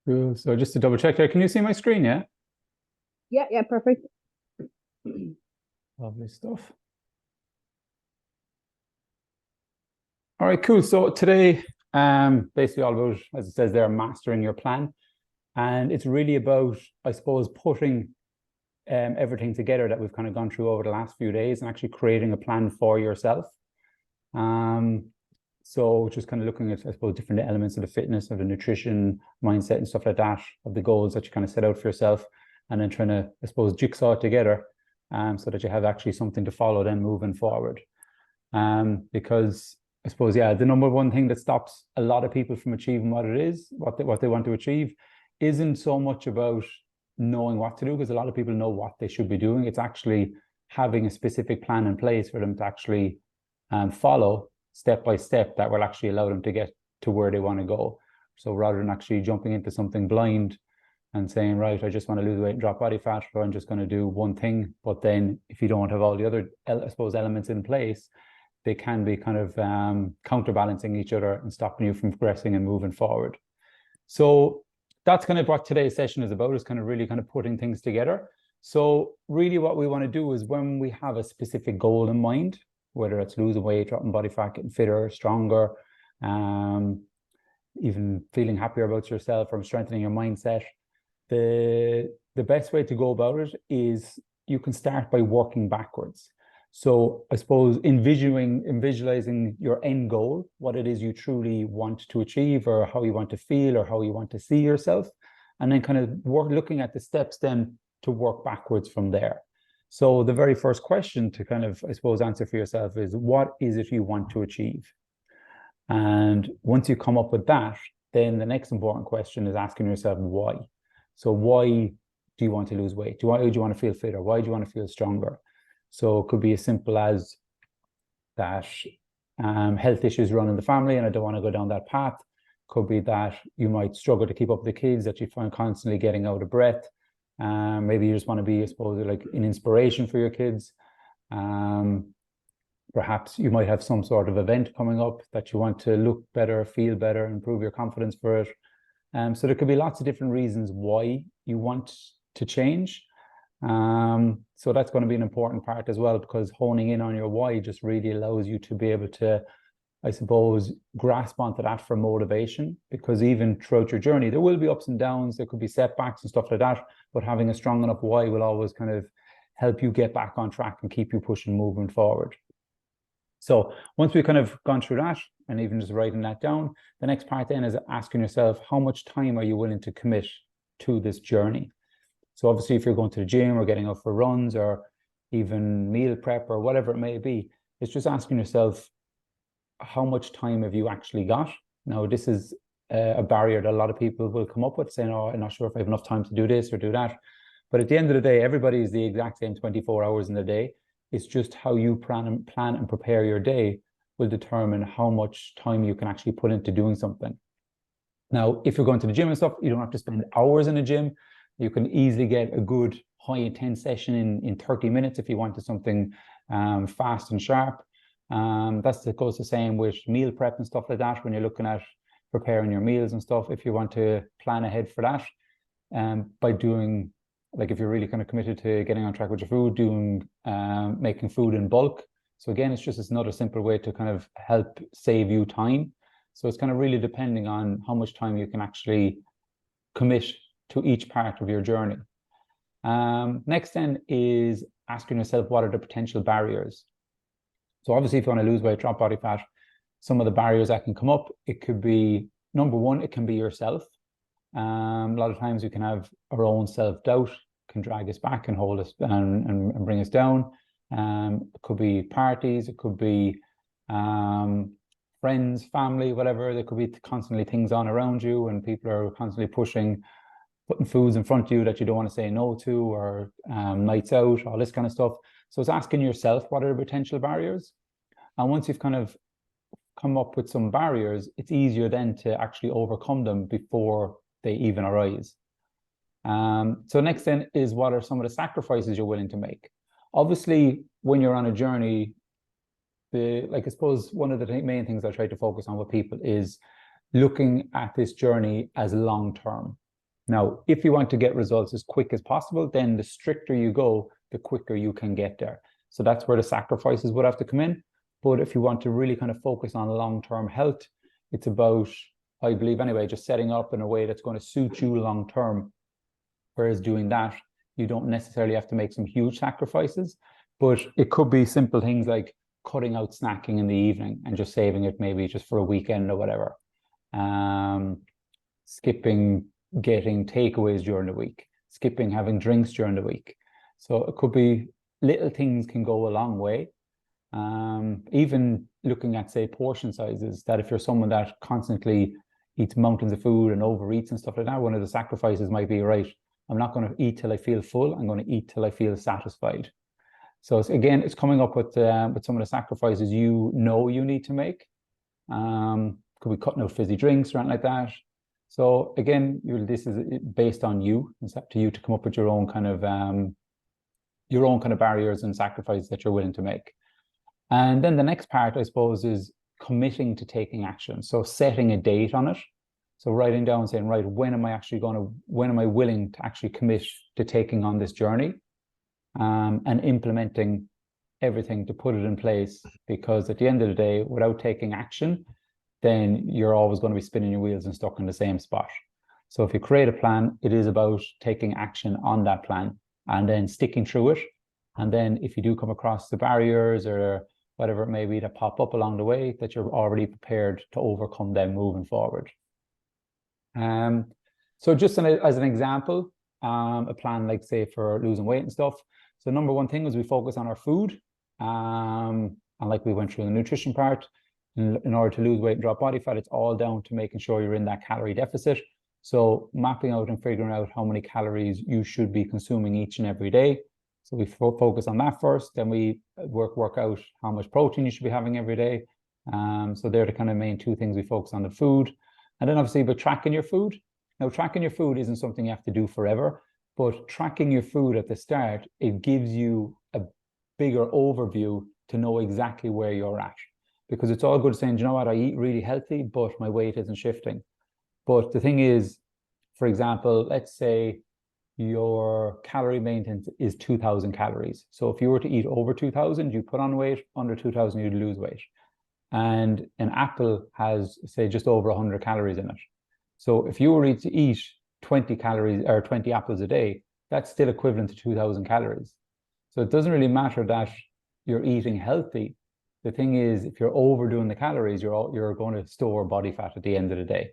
Cool. So just to double check there, can you see my screen? Yeah. Yeah, yeah, perfect. Lovely stuff. All right, cool. So today, basically all about, as it says there, mastering your plan. And it's really about, I suppose, putting everything together that we've kind of gone through over the last few days and actually creating a plan for yourself. So just kind of looking at, I suppose, different elements of the fitness, of the nutrition, mindset and stuff like that, of the goals that you kind of set out for yourself, and then trying to, I suppose, jigsaw it together so that you have actually something to follow then moving forward. Because I suppose, yeah, the number one thing that stops a lot of people from achieving what it is, what they want to achieve, isn't so much about knowing what to do, because a lot of people know what they should be doing. It's actually having a specific plan in place for them to actually follow step by step that will actually allow them to get to where they want to go. So rather than actually jumping into something blind and saying, right, I just want to lose weight and drop body fat, or I'm just going to do one thing. But then if you don't have all the other, I suppose, elements in place, they can be kind of counterbalancing each other and stopping you from progressing and moving forward. So that's kind of what today's session is about, is kind of really kind of putting things together. So really what we want to do is, when we have a specific goal in mind, whether it's losing weight, dropping body fat, getting fitter, stronger, even feeling happier about yourself, or strengthening your mindset, the best way to go about it is you can start by working backwards. So I suppose visualizing your end goal, what it is you truly want to achieve, or how you want to feel, or how you want to see yourself, and then kind of looking at the steps then to work backwards from there. So the very first question to kind of, I suppose, answer for yourself is, what is it you want to achieve? And once you come up with that, then the next important question is asking yourself why. So why do you want to lose weight? Why do you want to feel fitter? Why do you want to feel stronger? So it could be as simple as that health issues run in the family and I don't want to go down that path. Could be that you might struggle to keep up with the kids, that you find constantly getting out of breath. Maybe you just want to be, I suppose, like an inspiration for your kids. Perhaps you might have some sort of event coming up that you want to look better, feel better, improve your confidence for it. So there could be lots of different reasons why you want to change. So that's going to be an important part as well, because honing in on your why just really allows you to be able to, I suppose, grasp onto that for motivation. Because even throughout your journey, there will be ups and downs, there could be setbacks and stuff like that, but having a strong enough why will always kind of help you get back on track and keep you pushing, moving forward. So once we've kind of gone through that, and even just writing that down, the next part then is asking yourself, how much time are you willing to commit to this journey? So obviously, if you're going to the gym or getting out for runs or even meal prep or whatever it may be, it's just asking yourself, how much time have you actually got? Now, this is a barrier that a lot of people will come up with, saying, oh, I'm not sure if I have enough time to do this or do that. But at the end of the day, everybody is the exact same 24 hours in the day. It's just how you plan and prepare your day will determine how much time you can actually put into doing something. Now, if you're going to the gym and stuff, you don't have to spend hours in the gym. You can easily get a good high intense session in 30 minutes if you wanted something fast and sharp. That goes the same with meal prep and stuff like that. When you're looking at preparing your meals and stuff, if you want to plan ahead for that, by doing, like, if you're really kind of committed to getting on track with your food, doing making food in bulk. So again, it's another simple way to kind of help save you time. So it's kind of really depending on how much time you can actually commit to each part of your journey. Next then is asking yourself, what are the potential barriers? So obviously, if you want to lose weight, drop body fat, some of the barriers that can come up, it could be, number one, it can be yourself. A lot of times we can have our own self-doubt, can drag us back and hold us and bring us down. It could be parties, it could be friends, family, whatever. There could be constantly things on around you, and people are constantly putting foods in front of you that you don't want to say no to, or nights out, all this kind of stuff. So it's asking yourself, what are the potential barriers? And once you've kind of come up with some barriers, it's easier then to actually overcome them before they even arise. So next then is, what are some of the sacrifices you're willing to make? Obviously, when you're on a journey, I suppose one of the main things I try to focus on with people is looking at this journey as long-term. Now, if you want to get results as quick as possible, then the stricter you go, the quicker you can get there. So that's where the sacrifices would have to come in. But if you want to really kind of focus on long-term health, it's about, I believe anyway, just setting up in a way that's going to suit you long-term. Whereas doing that, you don't necessarily have to make some huge sacrifices, but it could be simple things like cutting out snacking in the evening and just saving it maybe just for a weekend or whatever. Skipping getting takeaways during the week, skipping having drinks during the week. So it could be little things can go a long way. Even looking at, say, portion sizes, that if you're someone that constantly eats mountains of food and overeats and stuff like that, one of the sacrifices might be, right, I'm not going to eat till I feel full. I'm going to eat till I feel satisfied. So again, it's coming up with some of the sacrifices you know you need to make. Could be cutting out fizzy drinks or anything like that. So again, this is based on you. It's up to you to come up with your own kind of barriers and sacrifices that you're willing to make. And then the next part, I suppose, is committing to taking action. So setting a date on it. So writing down, saying, right, when am I willing to actually commit to taking on this journey, and implementing everything to put it in place. Because at the end of the day, without taking action, then you're always going to be spinning your wheels and stuck in the same spot. So if you create a plan, it is about taking action on that plan and then sticking through it. And then if you do come across the barriers or whatever it may be that pop up along the way, that you're already prepared to overcome them moving forward. So just as an example, a plan like, say, for losing weight and stuff. So number one thing is we focus on our food. And like we went through the nutrition part, in order to lose weight and drop body fat, it's all down to making sure you're in that calorie deficit. So mapping out and figuring out how many calories you should be consuming each and every day. So we focus on that first, then we work out how much protein you should be having every day. So they're the kind of main two things we focus on: the food. And then obviously, but tracking your food. Now, tracking your food isn't something you have to do forever, but tracking your food at the start, it gives you a bigger overview to know exactly where you're at. Because it's all good saying, you know what, I eat really healthy, but my weight isn't shifting. But the thing is, for example, let's say your calorie maintenance is 2,000 calories. So if you were to eat over 2,000, you put on weight, under 2,000, you'd lose weight. And an apple has, say, just over 100 calories in it. So if you were to eat 20 calories or 20 apples a day, that's still equivalent to 2,000 calories. So it doesn't really matter that you're eating healthy. The thing is, if you're overdoing the calories, you're going to store body fat at the end of the day.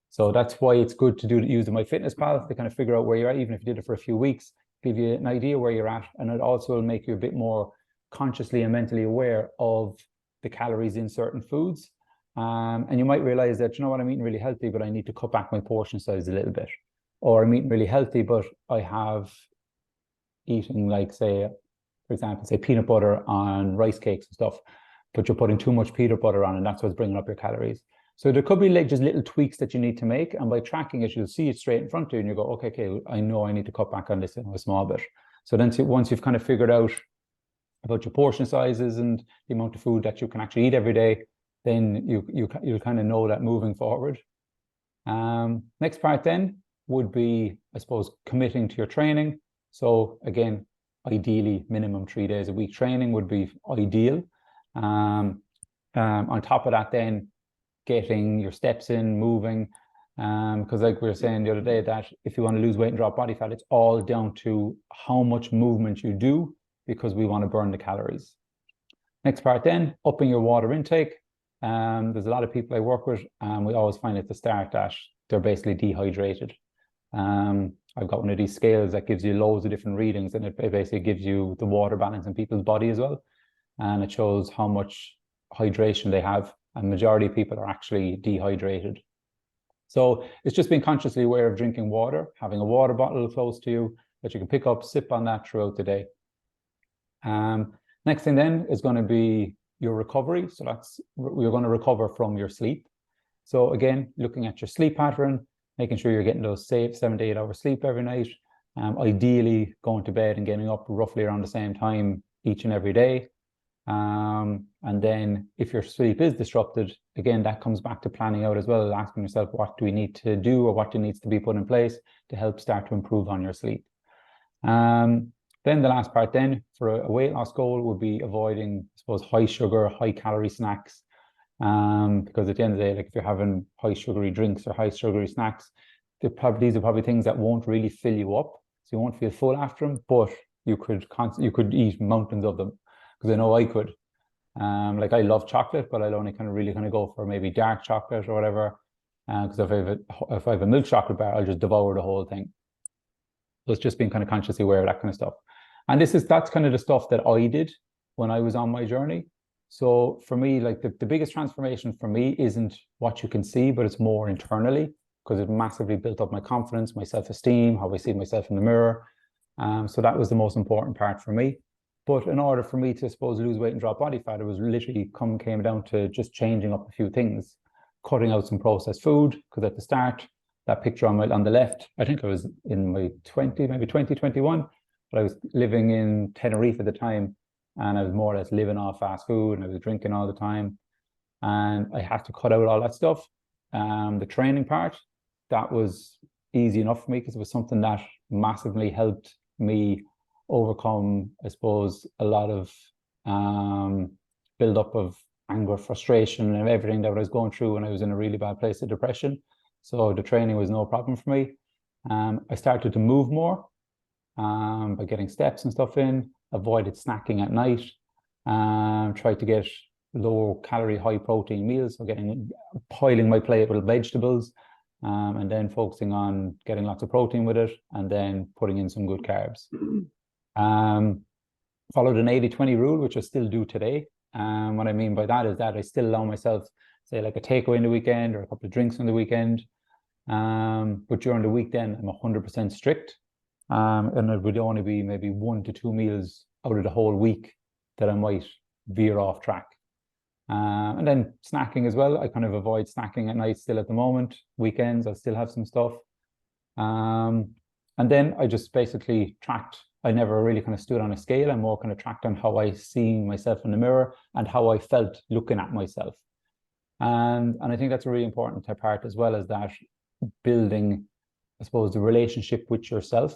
So that's why it's good to use the MyFitnessPal to kind of figure out where you're at, even if you did it for a few weeks, give you an idea where you're at. And it also will make you a bit more consciously and mentally aware of the calories in certain foods. And you might realize that, you know what, I'm eating really healthy, but I need to cut back my portion size a little bit. Or I'm eating really healthy, but I have eating, like, say, for example, say peanut butter on rice cakes and stuff, but you're putting too much peanut butter on, and that's what's bringing up your calories. So there could be like just little tweaks that you need to make. And by tracking it, you'll see it straight in front of you and you go, okay, I know I need to cut back on this in a small bit. So then once you've kind of figured out about your portion sizes and the amount of food that you can actually eat every day, then you'll kind of know that moving forward. Next part then would be, I suppose, committing to your training. So again, ideally minimum 3 days a week training would be ideal. On top of that then, getting your steps in, moving, because like we were saying the other day, that if you want to lose weight and drop body fat, it's all down to how much movement you do, because we want to burn the calories. Next part then, upping your water intake. There's a lot of people I work with, and we always find at the start that they're basically dehydrated. I've got one of these scales that gives you loads of different readings, and it basically gives you the water balance in people's body as well. And it shows how much hydration they have. And majority of people are actually dehydrated. So it's just being consciously aware of drinking water, having a water bottle close to you that you can pick up, sip on that throughout the day. Next thing then is going to be your recovery. So you're going to recover from your sleep. So again, looking at your sleep pattern, making sure you're getting those safe 7 to 8 hours sleep every night. Ideally going to bed and getting up roughly around the same time each and every day. And then if your sleep is disrupted, again, that comes back to planning out as well, asking yourself, what do we need to do, or what needs to be put in place to help start to improve on your sleep. Then the last part then for a weight loss goal would be avoiding, I suppose, high sugar, high calorie snacks. Because at the end of the day, like if you're having high sugary drinks or high sugary snacks, these are probably things that won't really fill you up. So you won't feel full after them, but you could eat mountains of them, because I know I could. Like I love chocolate, but I'll only really go for maybe dark chocolate or whatever. Because if I have a milk chocolate bar, I'll just devour the whole thing. So it's just being kind of consciously aware of that kind of stuff. And that's kind of the stuff that I did when I was on my journey. So for me, like the biggest transformation for me isn't what you can see, but it's more internally, because it massively built up my confidence, my self-esteem, how I see myself in the mirror. So that was the most important part for me. But in order for me to, I suppose, lose weight and drop body fat, it was literally came down to just changing up a few things, cutting out some processed food. Because at the start, that picture on the left, I think I was in my 2021, but I was living in Tenerife at the time, and I was more or less living off fast food, and I was drinking all the time, and I had to cut out all that stuff. The training part, that was easy enough for me, because it was something that massively helped me overcome, I suppose, a lot of build up of anger, frustration, and everything that I was going through when I was in a really bad place of depression. So the training was no problem for me. I started to move more by getting steps and stuff in, avoided snacking at night, tried to get low calorie, high protein meals, so piling my plate with vegetables, and then focusing on getting lots of protein with it, and then putting in some good carbs. Followed an 80-20 rule, which I still do today. What I mean by that is that I still allow myself, say, like a takeaway in the weekend or a couple of drinks on the weekend. But during the week then, I'm 100% strict. And it would only be maybe 1 to 2 meals out of the whole week that I might veer off track. And then snacking as well. I kind of avoid snacking at night still at the moment. Weekends, I'll still have some stuff. And then I just basically tracked. I never really kind of stood on a scale. I more kind of tracked on how I see myself in the mirror and how I felt looking at myself. And I think that's a really important part as well, as that building, I suppose, the relationship with yourself.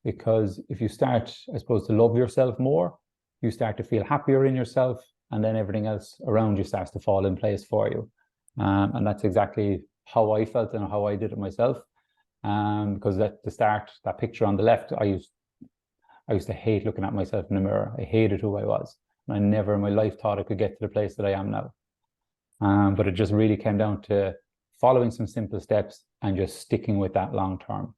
Because if you start, I suppose, to love yourself more, you start to feel happier in yourself, and then everything else around you starts to fall in place for you. And that's exactly how I felt and how I did it myself. Because at the start, that picture on the left, I used to hate looking at myself in the mirror. I hated who I was. And I never in my life thought I could get to the place that I am now. But it just really came down to following some simple steps and just sticking with that long term.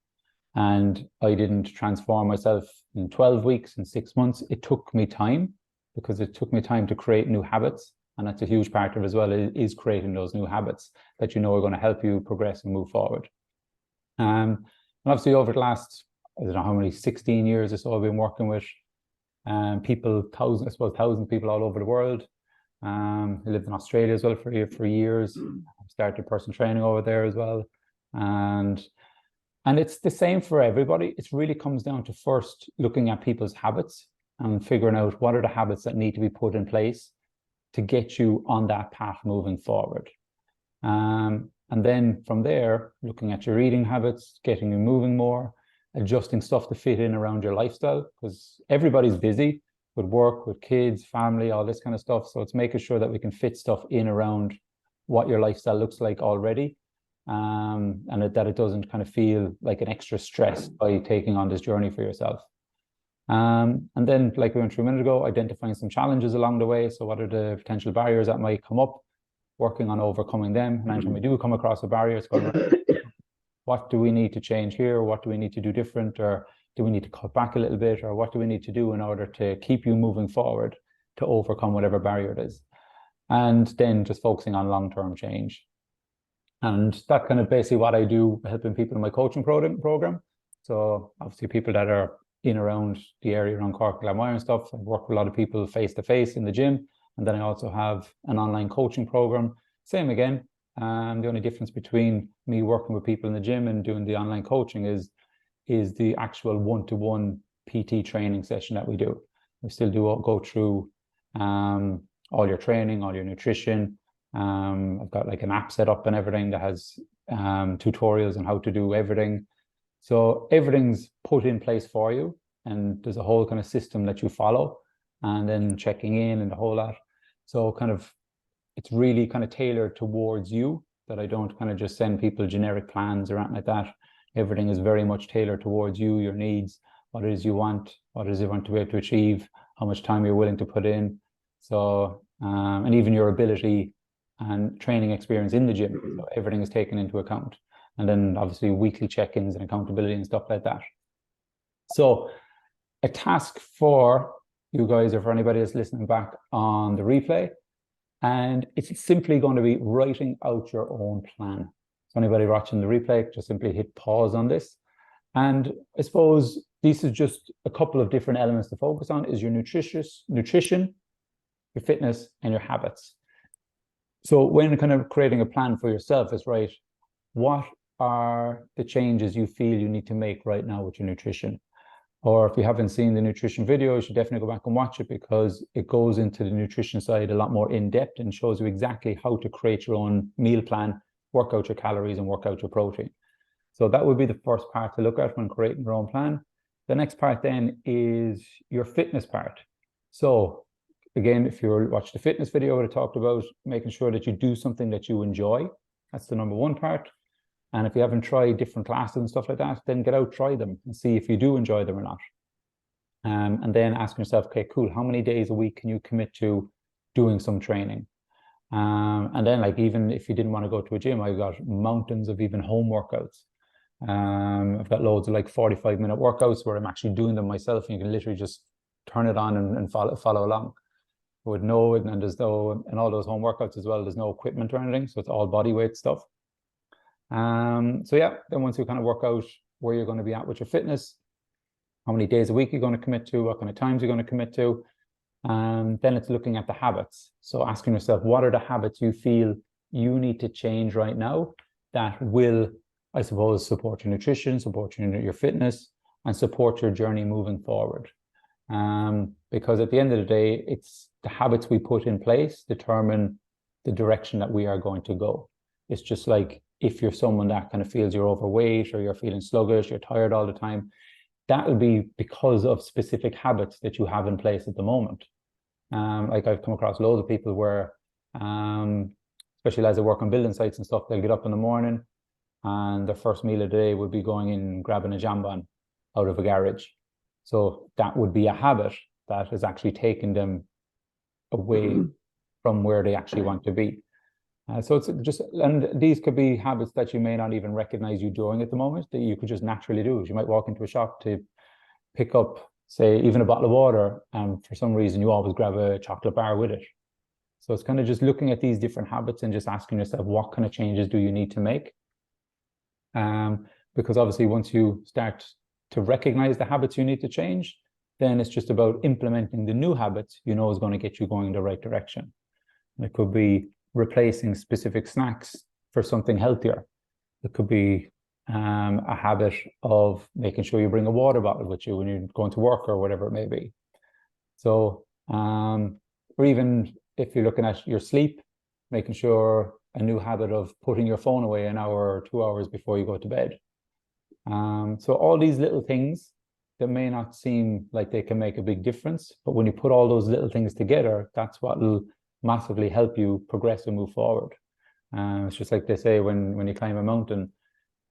And I didn't transform myself in 12 weeks, in 6 months. It took me time, because it took me time to create new habits. And that's a huge part of it as well, is creating those new habits that you know are going to help you progress and move forward. And obviously over the last, I don't know how many, 16 years or so, I've been working with people, thousands of people all over the world. I lived in Australia as well for years. I started personal training over there as well. And it's the same for everybody. It really comes down to first looking at people's habits and figuring out what are the habits that need to be put in place to get you on that path moving forward. And then from there, looking at your eating habits, getting you moving more, adjusting stuff to fit in around your lifestyle, because everybody's busy with work, with kids, family, all this kind of stuff. So it's making sure that we can fit stuff in around what your lifestyle looks like already. And that it doesn't kind of feel like an extra stress by taking on this journey for yourself. And then, like we went through a minute ago, identifying some challenges along the way. So what are the potential barriers that might come up, working on overcoming them. And anytime we do come across a barrier, it's going, what do we need to change here? What do we need to do different? Or do we need to cut back a little bit? Or what do we need to do in order to keep you moving forward to overcome whatever barrier it is? And then just focusing on long-term change. And that's kind of basically what I do, helping people in my coaching program. So obviously people that are in around the area around Cork, Glenmire and stuff. I've worked with a lot of people face-to-face in the gym. And then I also have an online coaching program. Same again. The only difference between me working with people in the gym and doing the online coaching is the actual one-to-one PT training session that we do. We still do go through all your training, all your nutrition. I've got like an app set up and everything that has tutorials on how to do everything. So everything's put in place for you, and there's a whole kind of system that you follow, and then checking in and the whole lot. So kind of it's really kind of tailored towards you, that I don't kind of just send people generic plans or anything like that. Everything is very much tailored towards you, your needs, what it is you want, what it is you want to be able to achieve, how much time you're willing to put in. So, and even your ability and training experience in the gym. So everything is taken into account. And then obviously weekly check-ins and accountability and stuff like that. So a task for you guys, or for anybody that's listening back on the replay, and it's simply going to be writing out your own plan. So anybody watching the replay, just simply hit pause on this. And I suppose this is just a couple of different elements to focus on: is your nutrition, your fitness, and your habits. So when kind of creating a plan for yourself is, right, what are the changes you feel you need to make right now with your nutrition? Or if you haven't seen the nutrition video, you should definitely go back and watch it, because it goes into the nutrition side a lot more in depth and shows you exactly how to create your own meal plan, work out your calories and work out your protein. So that would be the first part to look at when creating your own plan. The next part then is your fitness part. So again, if you watched the fitness video, I talked about making sure that you do something that you enjoy. That's the number one part. And if you haven't tried different classes and stuff like that, then get out, try them and see if you do enjoy them or not. And then ask yourself, okay, cool, how many days a week can you commit to doing some training? And then, like, even if you didn't want to go to a gym, I've got mountains of even home workouts. I've got loads of like 45-minute workouts where I'm actually doing them myself, and you can literally just turn it on and follow along with and there's no, and all those home workouts as well, there's no equipment or anything, so it's all body weight stuff. So yeah, then once you kind of work out where you're going to be at with your fitness, how many days a week you're going to commit to, what kind of times you're going to commit to, then it's looking at the habits. So asking yourself, what are the habits you feel you need to change right now that will, I suppose, support your nutrition, support your fitness, and support your journey moving forward. Because at the end of the day, it's the habits we put in place determine the direction that we are going to go. It's just like if you're someone that kind of feels you're overweight, or you're feeling sluggish, you're tired all the time, that will be because of specific habits that you have in place at the moment. Like I've come across loads of people where, especially as I work on building sites and stuff, they'll get up in the morning and their first meal of the day would be going in and grabbing a jambon out of a garage. So that would be a habit that is actually taking them away from where they actually want to be. So it's just, and these could be habits that you may not even recognize you doing at the moment, that you could just naturally do. You might walk into a shop to pick up, say, even a bottle of water, and for some reason you always grab a chocolate bar with it. So it's kind of just looking at these different habits and just asking yourself, what kind of changes do you need to make? Because obviously once you start to recognize the habits you need to change, then it's just about implementing the new habits you know is going to get you going in the right direction. And it could be replacing specific snacks for something healthier. It could be a habit of making sure you bring a water bottle with you when you're going to work or whatever it may be. So, or even if you're looking at your sleep, making sure a new habit of putting your phone away an hour or 2 hours before you go to bed. So all these little things that may not seem like they can make a big difference, but when you put all those little things together, that's what will massively help you progress and move forward. It's just like they say, when you climb a mountain,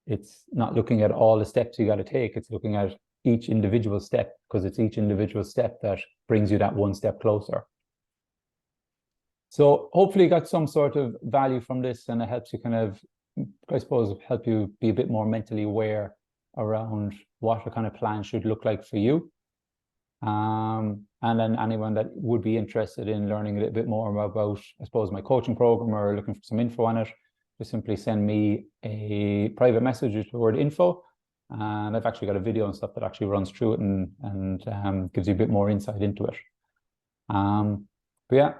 it's not looking at all the steps you got to take, it's looking at each individual step, because it's each individual step that brings you that one step closer. So hopefully you got some sort of value from this, and it helps you kind of, I suppose, help you be a bit more mentally aware around what a kind of plan should look like for you. And then anyone that would be interested in learning a little bit more about, I suppose, my coaching program, or looking for some info on it, just simply send me a private message with the word info. And I've actually got a video and stuff that actually runs through it and gives you a bit more insight into it. But yeah,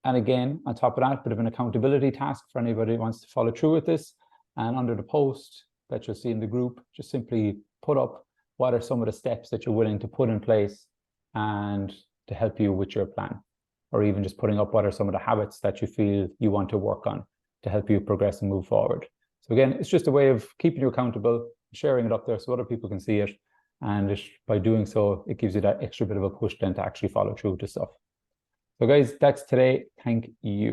and again, on top of that, a bit of an accountability task for anybody who wants to follow through with this. And under the post that you'll see in the group, just simply put up what are some of the steps that you're willing to put in place and to help you with your plan. or even just putting up what are some of the habits that you feel you want to work on to help you progress and move forward. So again, it's just a way of keeping you accountable, sharing it up there so other people can see it. And by doing so, it gives you that extra bit of a push then to actually follow through to stuff. So guys, that's today. Thank you.